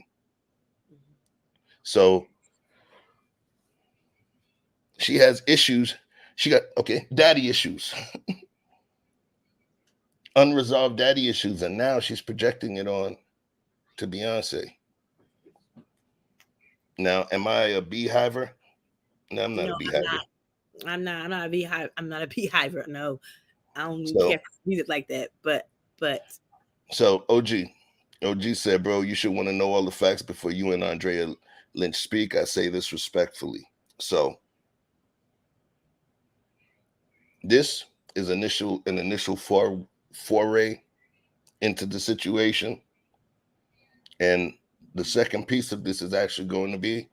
So she has issues. She got, daddy issues. Unresolved daddy issues. And now she's projecting it on to Beyonce. Now, am I a beehiver? No, I'm not a beehiver. I'm not a beehive. I'm not a beehiver. No, I don't even care for music like that. But so OG said, bro, you should want to know all the facts before you and Andrea Lynch speak. I say this respectfully. So this is an initial foray into the situation. And the second piece of this is actually going to be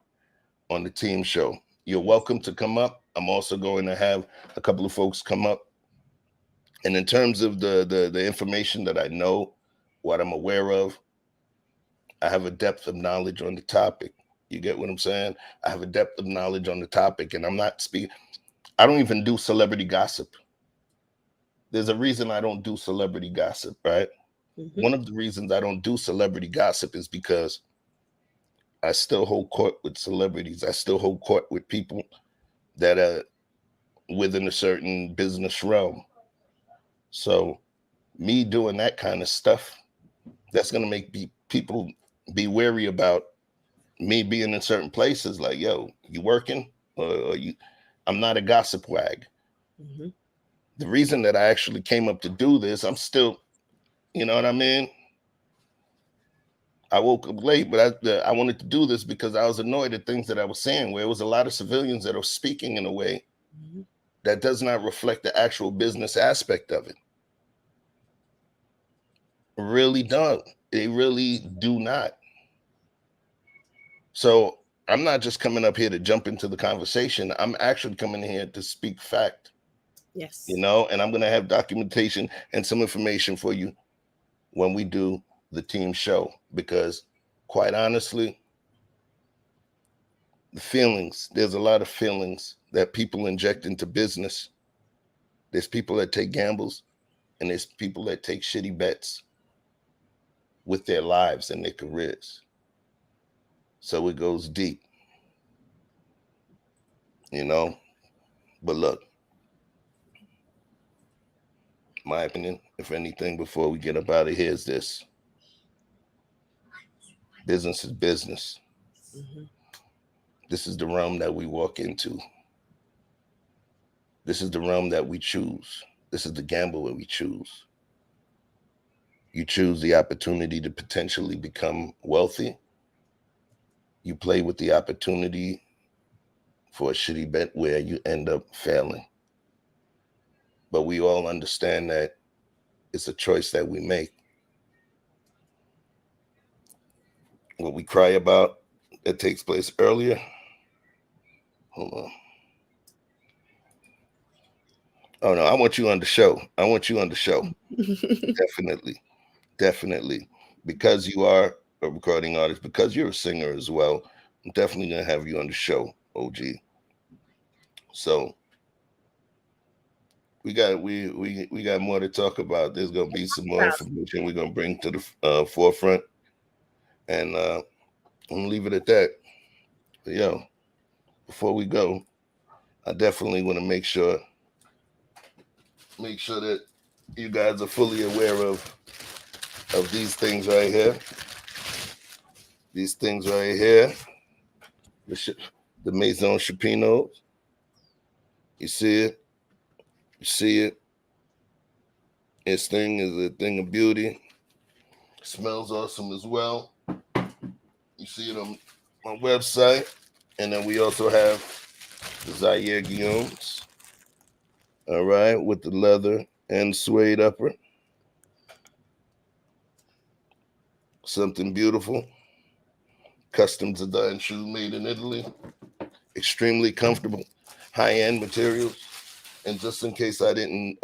on the team show. You're welcome to come up. I'm also going to have a couple of folks come up. And in terms of the information that I know, what I'm aware of, I have a depth of knowledge on the topic. You get what I'm saying? I have a depth of knowledge on the topic, and I'm not speaking. I don't even do celebrity gossip. There's a reason I don't do celebrity gossip, right? Mm-hmm. One of the reasons I don't do celebrity gossip is because I still hold court with celebrities. I still hold court with people that are within a certain business realm. So me doing that kind of stuff, that's going to make people be wary about me being in certain places. Like, yo, you working? Or you? I'm not a gossip wag. Mm-hmm. The reason that I actually came up to do this, I'm still, you know what I mean? I woke up late, but I wanted to do this because I was annoyed at things that I was saying, where it was a lot of civilians that are speaking in a way mm-hmm. that does not reflect the actual business aspect of it. Really don't. They really do not. So I'm not just coming up here to jump into the conversation. I'm actually coming here to speak fact. Yes. You know, and I'm going to have documentation and some information for you when we do the team show, because quite honestly, there's a lot of feelings that people inject into business. There's people that take gambles, and there's people that take shitty bets with their lives and their careers. So it goes deep, you know. But look, my opinion, if anything, before we get up out of here, is this: business is business. Mm-hmm. This is the realm that we walk into. This is the realm that we choose. This is the gamble that we choose. You choose the opportunity to potentially become wealthy. You play with the opportunity for a shitty bet where you end up failing. But we all understand that it's a choice that we make. What we cry about that takes place earlier. Hold on. Oh no, I want you on the show. Definitely. Because you are a recording artist, because you're a singer as well, I'm definitely gonna have you on the show, OG. So we got more to talk about. There's gonna be some more information we're gonna bring to the forefront, and I'm gonna leave it at that. But yo, before we go, I definitely want to make sure that you guys are fully aware of these things right here. These things right here. The Maison Chapinos. You see it? You see it? This thing is a thing of beauty. Smells awesome as well. You see it on my website. And then we also have the Zaire Guillaumes. All right, with the leather and suede upper. Something beautiful. Custom design shoes made in Italy. Extremely comfortable. High-end materials. And just in case I didn't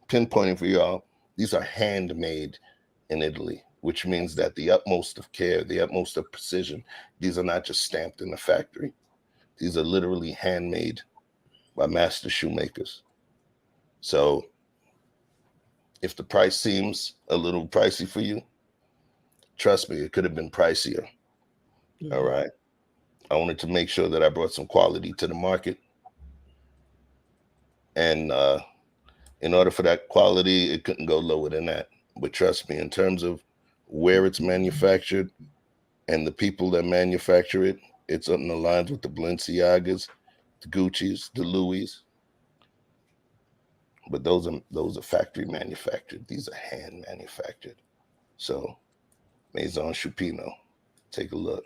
pinpoint it for y'all, these are handmade in Italy, which means that the utmost of care, the utmost of precision. These are not just stamped in the factory. These are literally handmade by master shoemakers. So if the price seems a little pricey for you, trust me, it could have been pricier. Yeah. All right. I wanted to make sure that I brought some quality to the market. And in order for that quality, it couldn't go lower than that. But trust me, in terms of where it's manufactured and the people that manufacture it, it's on the lines with the Balenciagas, the Gucci's, the Louis. But those are factory manufactured. These are hand manufactured. So Maison Chupino, take a look.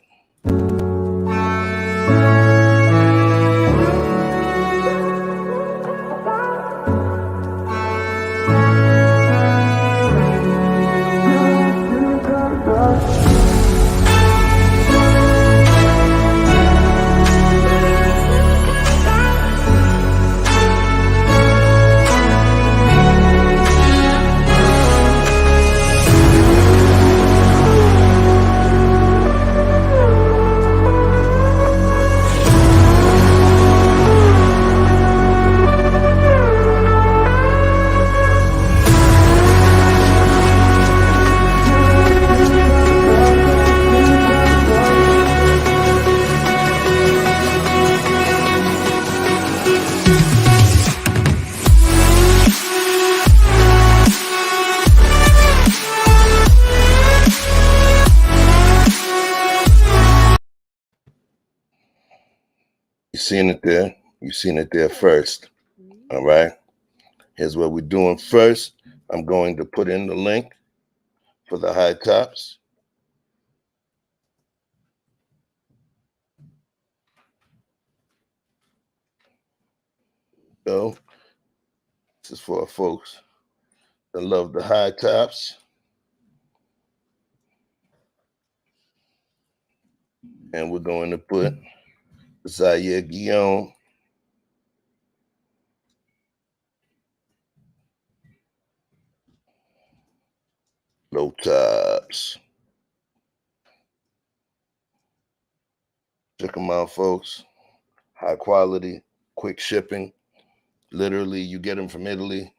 You seen it there? You seen it there first. All right. Here's what we're doing first. I'm going to put in the link for the high tops. So this is for our folks that love the high tops. And we're going to put Zaire Guillaume. Low tops. Check them out, folks. High quality, quick shipping. Literally, you get them from Italy.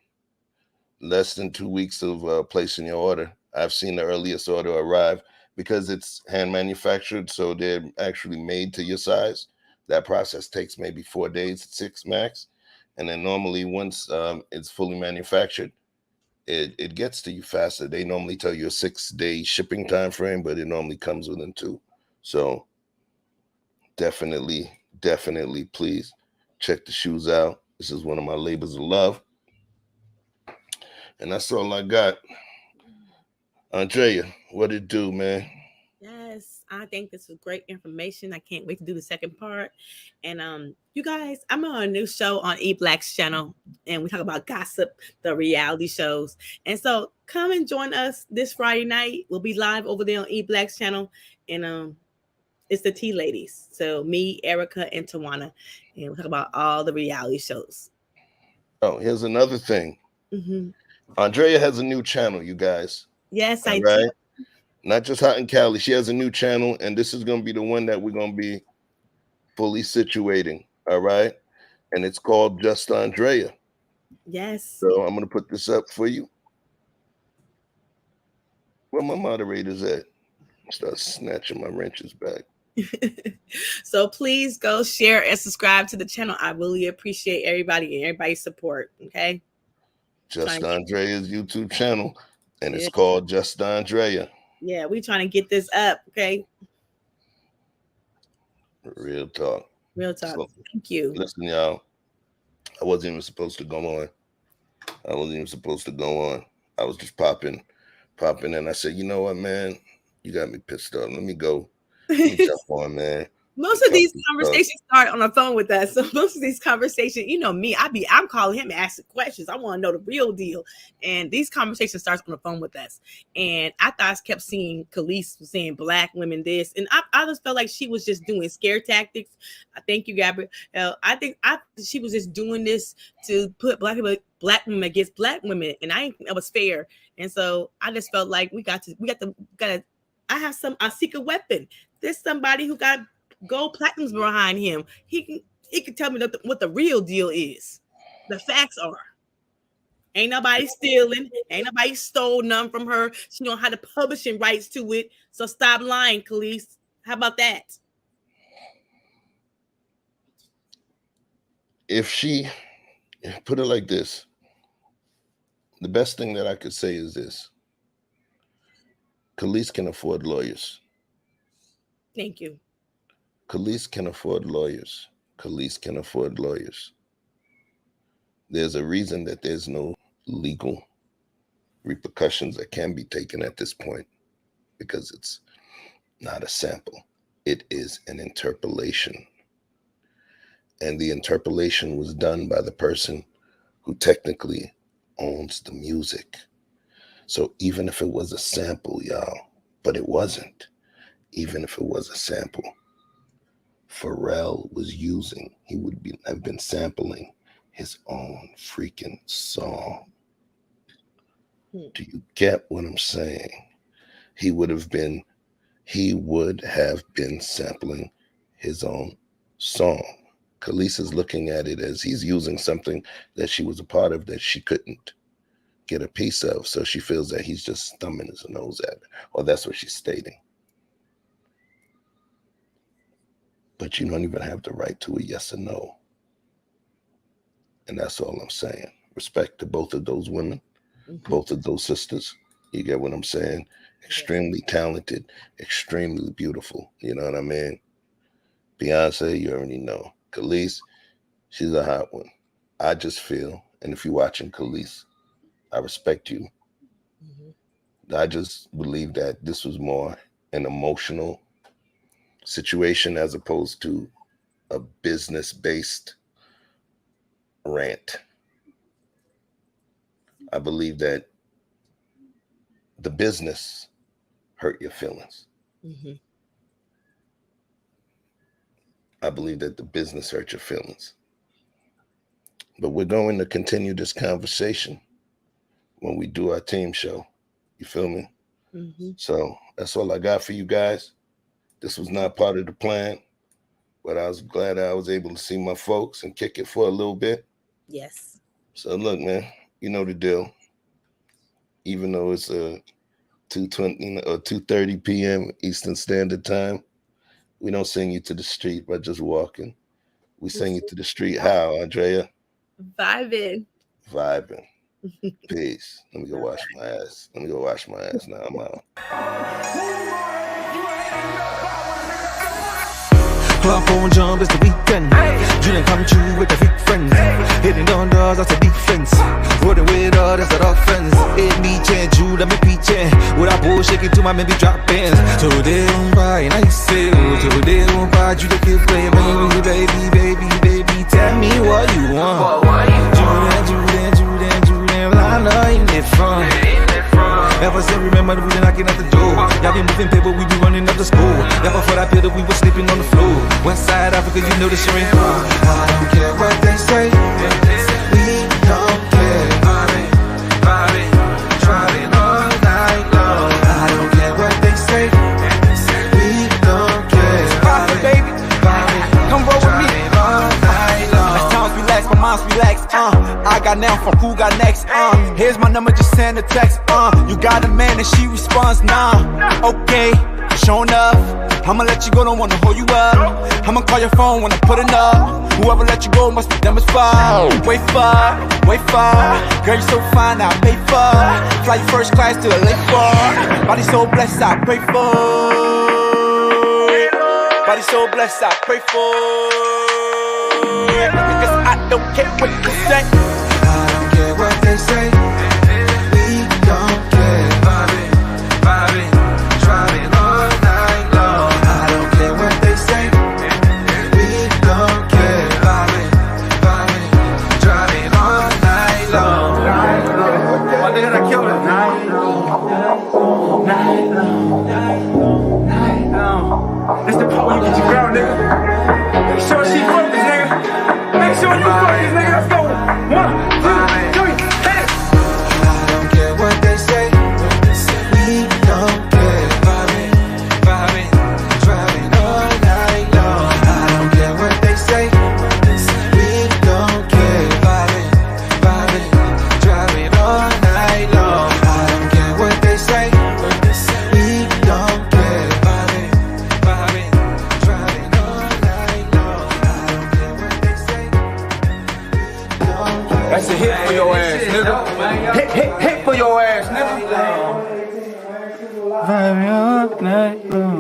Less than 2 weeks of placing your order. I've seen the earliest order arrive because it's hand manufactured, so they're actually made to your size. That process takes maybe 4 days, 6 max. And then normally once it's fully manufactured, it gets to you faster. They normally tell you a 6-day shipping time frame, but it normally comes within 2. So definitely, please check the shoes out. This is one of my labors of love. And that's all I got. Andrea, what it do, man? Yes, I think this was great information. I can't wait to do the second part. And you guys, I'm on a new show on E Black's channel, and we talk about gossip, the reality shows. And so come and join us this Friday night. We'll be live over there on E Black's channel, and it's the Tea Ladies. So me, Erica, and Tawana, and we'll talk about all the reality shows. Oh, here's another thing. Mm-hmm. Andrea has a new channel, you guys. Yes, all I right? do. Not just Hot in Cali. She has a new channel, and this is going to be the one that we're going to be fully situating. All right. And it's called Just Andrea. Yes. So I'm going to put this up for you. Where my moderators at? Start snatching my wrenches back. So please go share and subscribe to the channel. I really appreciate everybody and everybody's support. Okay. Just Andrea's YouTube channel, and it's called Just Andrea. Yeah, we trying to get this up. Okay. Real talk. Real talk. So, thank you. Listen, y'all. I wasn't even supposed to go on. I wasn't even supposed to go on. I was just popping, and I said, you know what, man? You got me pissed off. Let me go. Let me jump on, man. Most of these conversations start on the phone with us. So most of these conversations, you know me, I'm calling him asking questions. I want to know the real deal. And these conversations starts on the phone with us. And I thought I kept seeing Kelis saying black women this. And I just felt like she was just doing scare tactics. Thank you, Gabrielle. I think she was just doing this to put black women against black women. And I didn't think that was fair. And so I just felt like we got to I have a secret weapon. There's somebody who got gold platinums behind him. He can tell me what the real deal is. The facts are, ain't nobody stealing, ain't nobody stole none from her. She don't have the publishing rights to it. So stop lying, Kelis. How about that? If she put it like this, the best thing that I could say is this: Kelis can afford lawyers. Thank you. Kelis can afford lawyers. Kelis can afford lawyers. There's a reason that there's no legal repercussions that can be taken at this point, because it's not a sample. It is an interpolation. And the interpolation was done by the person who technically owns the music. So even if it was a sample, y'all, but it wasn't, even if it was a sample, Pharrell was using, he would have been sampling his own freaking song. Do you get what I'm saying? He would have been sampling his own song. Kelis is looking at it as he's using something that she was a part of that she couldn't get a piece of. So she feels that he's just thumbing his nose at her, or that's what she's stating. But you don't even have the right to a yes or no. And that's all I'm saying. Respect to both of those women, both of those sisters. You get what I'm saying? Extremely talented, extremely beautiful. You know what I mean? Beyonce, you already know. Kelis, she's a hot one. I just feel, and if you're watching Kelis, I respect you. I just believe that this was more an emotional situation as opposed to a business-based rant. I believe that the business hurt your feelings. I believe that the business hurt your feelings. But we're going to continue this conversation when we do our team show. You feel me? So that's all I got for you guys. This was not part of the plan, but I was glad I was able to see my folks and kick it for a little bit. Yes. So look, man, you know the deal. Even though it's 2:20 or 2:30 p.m. Eastern Standard Time, we don't sing you to the street by just walking. We sing you to the street. How, Andrea? Vibing. Peace. Let me go wash my ass. Now. I'm out. Club phone jump, it's the weekend. Dream come true with the big friends. Hitting on doors, that's a defense. Rolling with all, that's an offense. It me change, you let me peach. With a bull shaking to my maybe drop pins. So they won't buy, and I say, so they won't buy, you the kid play. Baby, tell me what you want. Julian, I know you need fun. Ever since remember we been knocking at the door. Y'all been moving paper, we be running up the school. Never for that pillar, we was sleeping on the floor. West side Africa, you know the shit ain't cool. I don't care what they say. We don't care. Driving all night long. I don't care what they say. We don't care. Bobby, baby, come roll with me. All night long. As times relax, my mind's relaxed. I got now from who got next. Here's my number, just send a text. You got a man and she responds, nah. Okay, sure enough. I'ma let you go, don't wanna hold you up. I'ma call your phone when I put it up. Whoever let you go must be them as far. Wait far. Girl, you so fine, I pay for. Fly you first class to the lake bar. Body so blessed, I pray for. Body so blessed, I pray for. Because I don't care what you say. I don't care what they say. We don't care. Vibing, vibing, driving all night long. I don't care what they say. We don't care. Vibing, vibing, driving all night long. My nigga, I killed it. Night long, night long, night long. This the part where you get your girl, nigga. Make sure she focus, nigga. Make sure you focus, nigga. Let's go. 1, 2, 3, hit it. I don't care what they say. We don't care. Vibing, vibing, driving all night long. I don't care what they say. We don't care. Vibing, vibing, driving all night long. I don't care what they say. We don't care. Vibing, vibing, driving all night long. I don't care what they say. We don't care. That's a hit for your ass, nigga. Hit for your ass, nigga.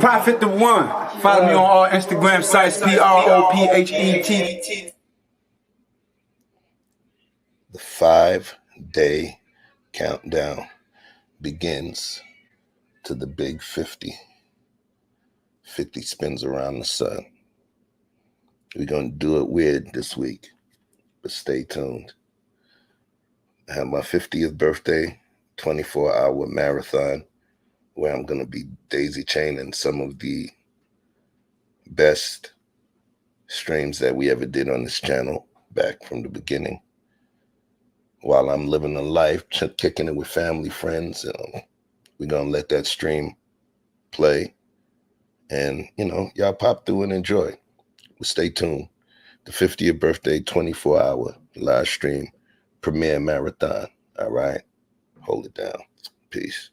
Prophet the One. Follow me on all Instagram sites, PROPHET. The 5-day countdown begins to the big 50. 50 spins around the sun. We're going to do it weird this week, but stay tuned. I have my 50th birthday, 24-hour marathon, where I'm going to be daisy chaining some of the best streams that we ever did on this channel back from the beginning. While I'm living a life, kicking it with family, friends, we're going to let that stream play. And, y'all pop through and enjoy. But stay tuned. The 50th birthday, 24-hour live stream, premiere marathon. All right? Hold it down. Peace.